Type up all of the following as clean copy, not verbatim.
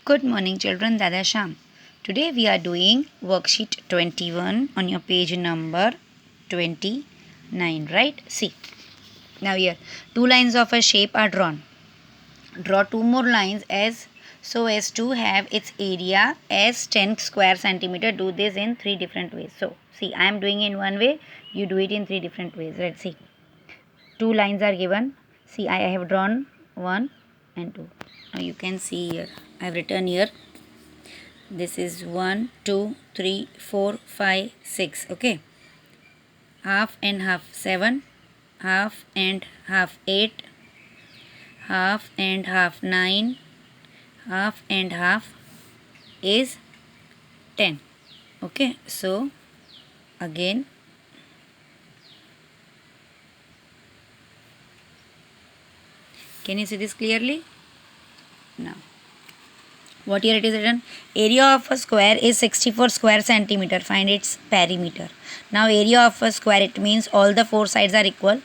Good morning, children. Dada Sham. Today we are doing worksheet 21 on your page number 29, right? See. Now here, two lines of a shape are drawn. Draw two more lines as so as to have its area as 10 square centimeter. Do this in three different ways. So, see, I am doing in one way. You do it in three different ways. Let's see. Two lines are given. See, I have drawn one and two. Now you can see here. I have written here. This is 1 2 3 4 5 6. Okay, half and half 7, half and half 8, half and half 9, half and half is 10. Okay, so again can you see this clearly? Now what here it is written, area of a square is 64 square centimeter, find its perimeter. Now area of a square, it means all the four sides are equal,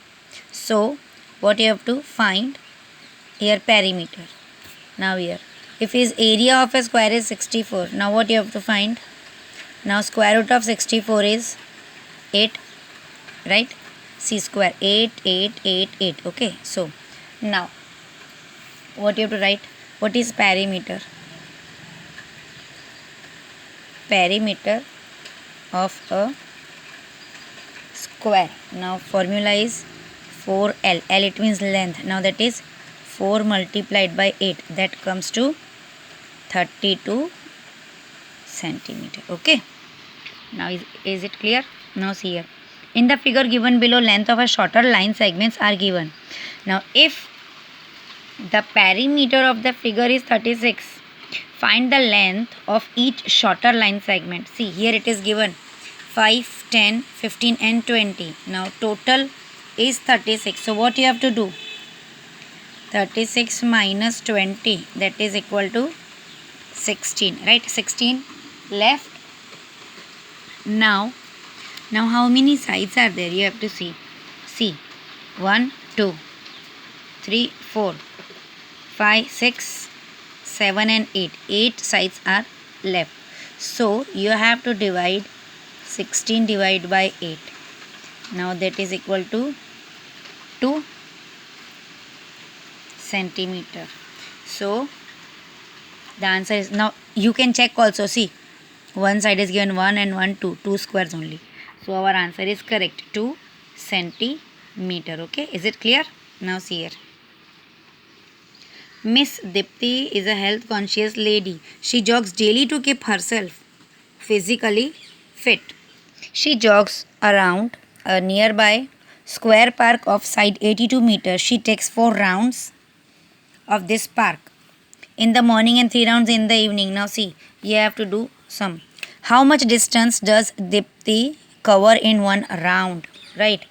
so what you have to find here, perimeter. Now here, if his area of a square is 64, now what you have to find, now square root of 64 is 8, right? C square, 8 8 8 8. Okay, so now what you have to write, what is perimeter? Perimeter of a square. Now formula is 4L. L it means length. Now that is 4 multiplied by 8. That comes to 32 centimeter. Okay. Now is it clear? Now see here. In the figure given below, length of a shorter line segments are given. Now if the perimeter of the figure is 36, find the length of each shorter line segment. See here it is given 5, 10, 15 and 20. Now total is 36. So what you have to do? 36 minus 20, that is equal to 16, right? 16 left. Now how many sides are there? You have to see. See, 1, 2, 3, 4, 5, 6, 7 and 8. 8 sides are left. So you have to divide 16 divided by 8. Now that is equal to 2 centimeter. So the answer is, now you can check also. See, one side is given 1 and 1 2, 2 squares only. So our answer is correct, 2 centimeter. Okay, is it clear? Now see here. Miss Dipti is a health conscious lady. She jogs daily to keep herself physically fit. She jogs around a nearby square park of side 82 meters. She takes 4 rounds of this park in the morning and 3 rounds in the evening. Now see, you have to do some. How much distance does Dipti cover in one round? Right.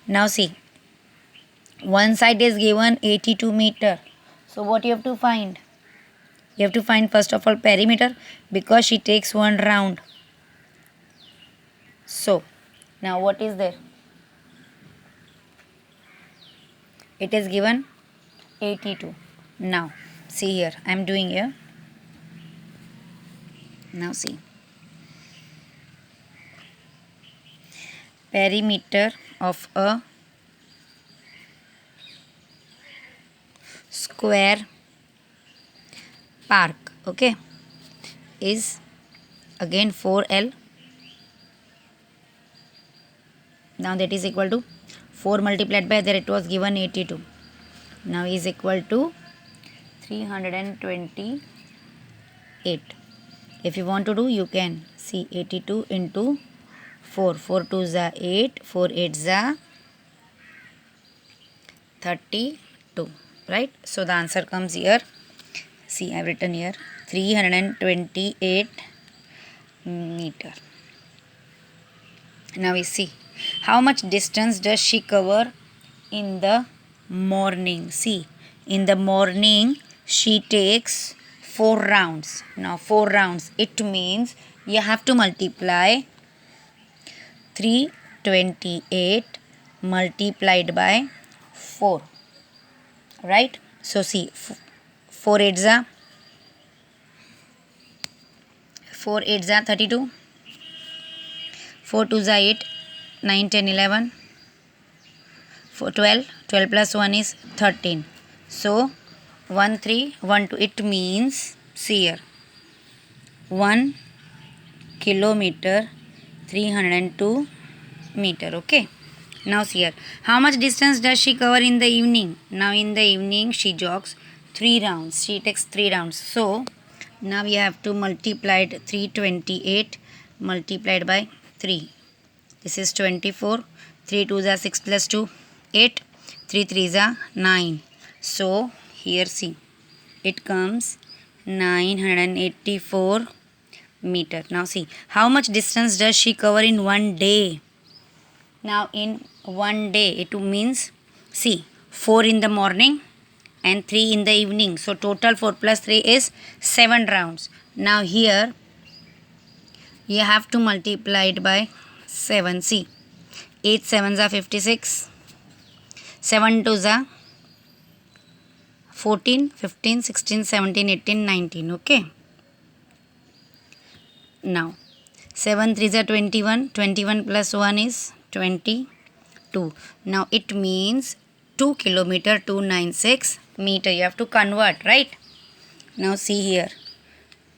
Now see, one side is given 82 meter. So what you have to find? You have to find first of all perimeter, because she takes one round. So now what is there? It is given 82. Now see here, I am doing here. Now see, perimeter of a square park, okay, is again 4L. Now that is equal to 4 multiplied by, there it was given 82. Now is equal to 328. If you want to do, you can see 82 into 4. 4 2 za 8, 4 8 za 32, right? So the answer comes here. See, I have written here 328 meter. Now we see, how much distance does she cover in the morning? See, in the morning she takes 4 rounds. Now 4 rounds, it means you have to multiply 328 multiplied by 4, right? So see, 4 8s are 4 8s are 32, 4 2s are 8, 9 10 11, 4 12, 12 plus 1 is 13. So 1 3 1 2, it means, see here, 1 kilometer 302 meter. Okay, now see here, how much distance does she cover in the evening? Now in the evening she jogs 3 rounds, she takes 3 rounds. So now we have to multiply 328 multiplied by 3. This is 24. 3 2s are 6 plus 2 8, 3 3s are 9. So here see, it comes 984 meter. Now see, how much distance does she cover in one day? Now in one day it means, see, 4 in the morning and 3 in the evening. So total 4 plus 3 is 7 rounds. Now here you have to multiply it by 7. See, 8 7s are 56, 7 2s are 14, 15, 16, 17, 18, 19. Okay. Now 7 3s are 21, 21 plus 1 is 22. Now it means 2 kilometer 296 meter. You have to convert, right? Now see here,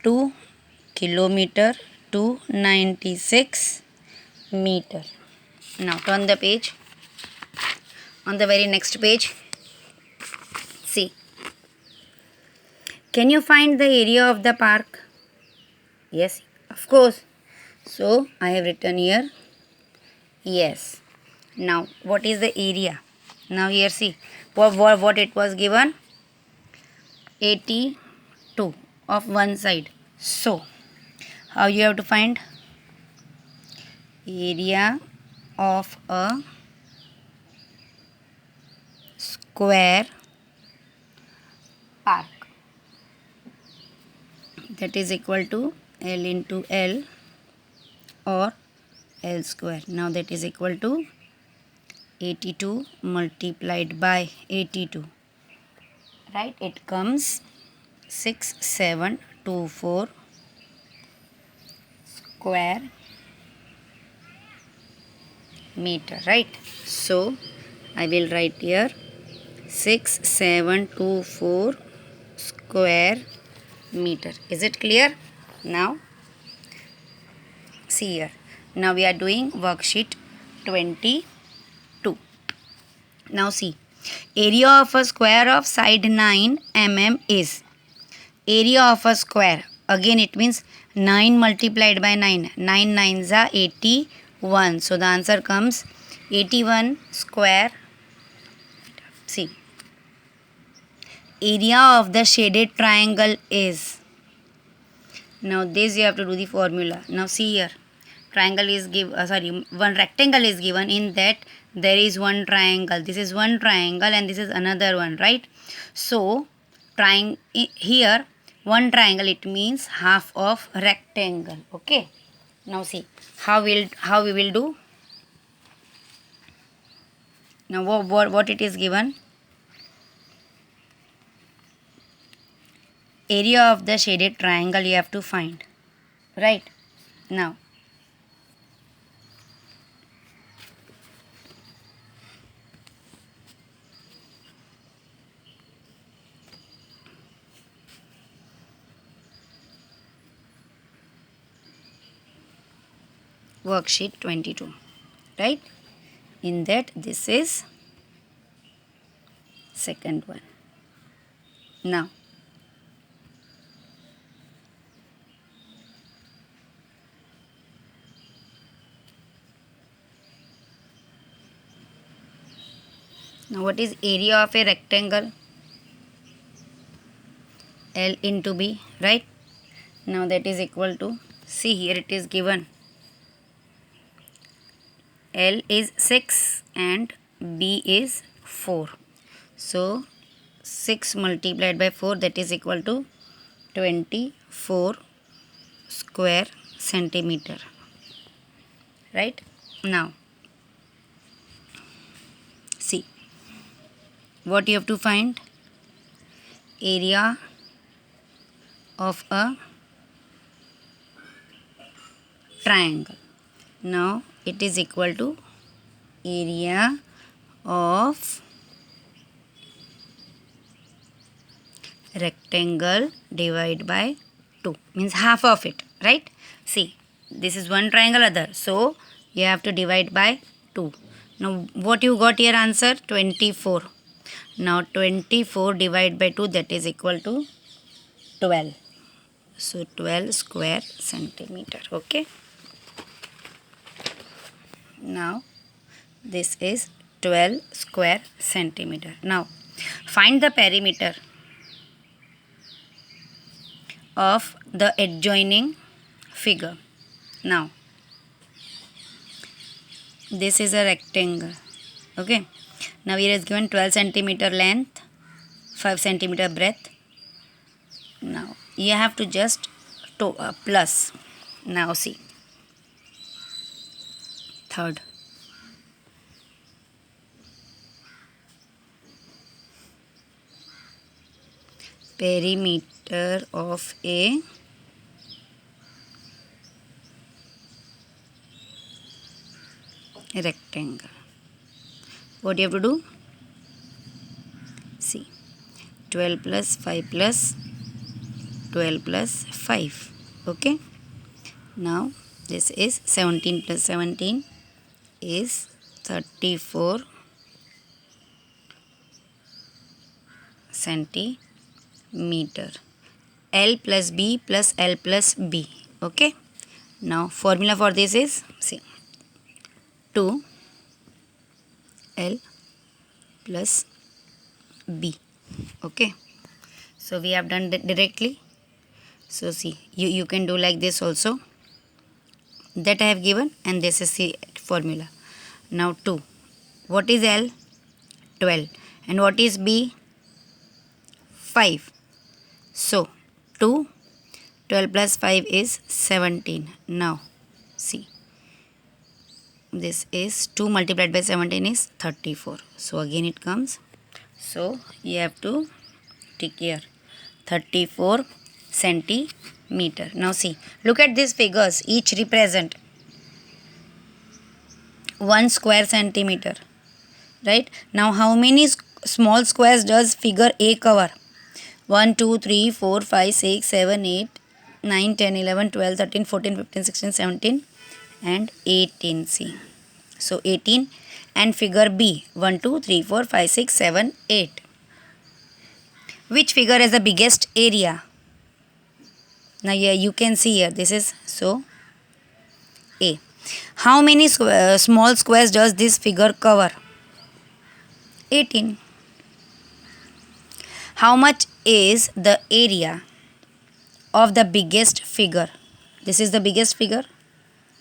2 kilometer 296 meter. Now turn the page. On the very next page, see, can you find the area of the park? Yes, of course. So I have written here, yes. Now what is the area? Now here see, what it was given, 82 of one side. So how you have to find area of a square park? That is equal to L into L or L square. Now that is equal to 82 multiplied by 82. Right? It comes 6724 square meter. Right? So I will write here 6724 square meter. Is it clear? Now see here. Now we are doing worksheet 22. Now see, area of a square of side 9 mm is, area of a square, again it means 9 multiplied by 9. 9 9s are 81. So the answer comes 81 square. See, area of the shaded triangle is, now this you have to do the formula. Now see here, triangle is one rectangle is given, in that there is one triangle. This is one triangle and this is another one, right? So here one triangle, it means half of rectangle. Okay, now see how we will do. Now what it is given, area of the shaded triangle you have to find, right? Now worksheet 22, right? In that this is second one. Now what is area of a rectangle? L into B, right? Now that is equal to, see here it is given, L is 6 and B is 4. So 6 multiplied by 4, that is equal to 24 square centimeter, right? Now see, what you have to find, area of a triangle. Now it is equal to area of rectangle divided by 2, means half of it, right? See, this is one triangle other, so you have to divide by 2. Now what you got here answer? 24. Now 24 divided by 2, that is equal to 12. So 12 square centimeter. Okay. Now this is 12 square centimeter. Now find the perimeter of the adjoining figure. Now this is a rectangle. Okay. Now here is given 12 centimeter length, 5 centimeter breadth. Now you have to just plus. Now see, third. Perimeter of a rectangle. What do you have to do? See, 12 plus 5 plus 12 plus 5. Okay. Now this is 17 plus 17 is 34 centimeter. L plus B plus L plus B. Okay. Now formula for this is, see, 2 L plus B. Okay. So we have done that directly. So see, you can do like this also. That I have given, and this is the formula. Now 2. What is L? 12. And what is B? 5. So 2, 12 plus 5 is 17. Now see, this is 2 multiplied by 17 is 34. So again it comes. So you have to take here 34 centimeter. Now see, look at these figures. Each represent 1 square centimeter. Right? Now how many small squares does figure A cover? 1, 2, 3, 4, 5, 6, 7, 8, 9, 10, 11, 12, 13, 14, 15, 16, 17 and 18. See. So 18. And figure B, 1, 2, 3, 4, 5, 6, 7, 8. Which figure has the biggest area? Now yeah, you can see here, this is so A. How many small squares does this figure cover? 18. How much is the area of the biggest figure? This is the biggest figure.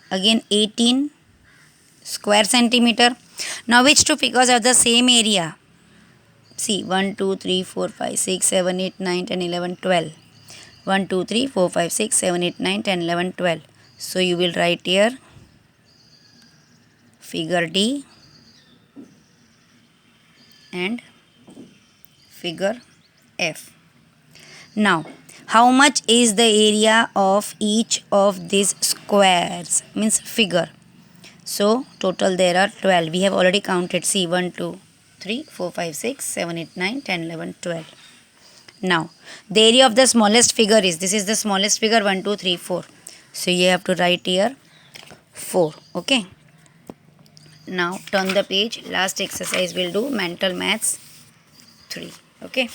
Again 18 square centimeter. Now which two figures have the same area? See, 1, 2, 3, 4, 5, 6, 7, 8, 9, 10, 11, 12. 1, 2, 3, 4, 5, 6, 7, 8, 9, 10, 11, 12. So you will write here figure D and figure F. Now, how much is the area of each of these squares? Means figure. So, total there are 12. We have already counted. See, 1, 2, 3, 4, 5, 6, 7, 8, 9, 10, 11, 12. Now, the area of the smallest figure is, this is the smallest figure, 1, 2, 3, 4. So, you have to write here 4. Okay. Now, turn the page. Last exercise we'll do mental maths 3. Okay.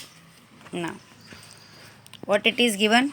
Now, what it is given?